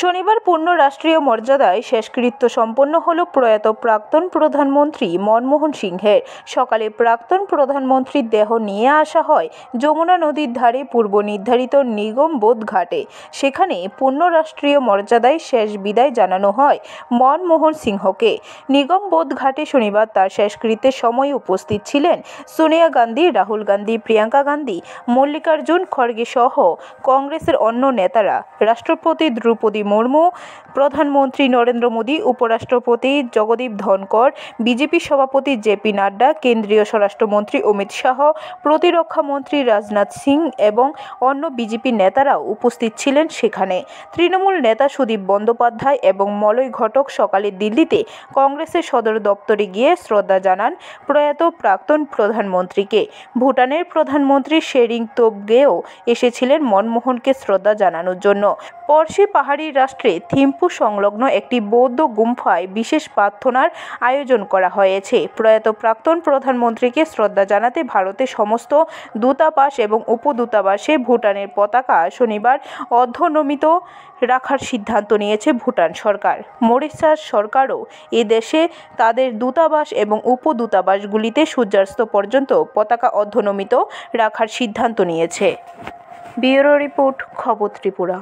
শনিবার পূর্ণ রাষ্ট্রীয় মর্যাদায় শেষকৃত্য সম্পন্ন হল প্রয়াত প্রাক্তন প্রধানমন্ত্রী মনমোহন সিংহের। সকালে প্রাক্তন প্রধানমন্ত্রীর দেহ নিয়ে আসা হয় যমুনা নদীর ধারে পূর্ব নির্ধারিত নিগমবোধ ঘাটে। সেখানে পূর্ণ রাষ্ট্রীয় মর্যাদায় শেষ বিদায় জানানো হয় মনমোহন সিংহকে। নিগমবোধ ঘাটে শনিবার তার শেষকৃত্যের সময় উপস্থিত ছিলেন সোনিয়া গান্ধী, রাহুল গান্ধী, প্রিয়াঙ্কা গান্ধী, মল্লিকার্জুন খড়গে সহ কংগ্রেসের অন্য নেতারা। রাষ্ট্রপতি দ্রৌপদী মুর্মু, প্রধানমন্ত্রী নরেন্দ্র মোদী, উপরাষ্ট্রপতি জগদীপ ধনকর, বিজেপি সভাপতি জেপি নাড্ডা, কেন্দ্রীয় স্বরাষ্ট্রমন্ত্রী অমিত শাহ, প্রতিরক্ষা মন্ত্রী রাজনাথ সিং এবং অন্য বিজেপি নেতারাও উপস্থিত ছিলেন সেখানে। তৃণমূল নেতা সুদীপ বন্দ্যোপাধ্যায় এবং মলয় ঘটক সকালে দিল্লিতে কংগ্রেসের সদর দপ্তরে গিয়ে শ্রদ্ধা জানান প্রয়াত প্রাক্তন প্রধানমন্ত্রীকে। ভুটানের প্রধানমন্ত্রী শেরিং তোবগেও এসেছিলেন মনমোহনকে শ্রদ্ধা জানানোর জন্য। পড়শি পাহাড়ি রাষ্ট্রে থিম্পু সংলগ্ন একটি বৌদ্ধ গুম্ফায় বিশেষ প্রার্থনার আয়োজন করা হয়েছে। প্রয়াত প্রাক্তন প্রধানমন্ত্রীকে শ্রদ্ধা জানাতে ভারতের সমস্ত দূতাবাস এবং উপদূতাবাসে ভুটানের পতাকা শনিবার অর্ধনমিত রাখার সিদ্ধান্ত নিয়েছে ভুটান সরকার। মরিশাস সরকারও এ দেশে তাদের দূতাবাস এবং উপদূতাবাসগুলিতে সূর্যাস্ত পর্যন্ত পতাকা অর্ধনমিত রাখার সিদ্ধান্ত নিয়েছে। ব্যুরো রিপোর্ট, খবর ত্রিপুরা।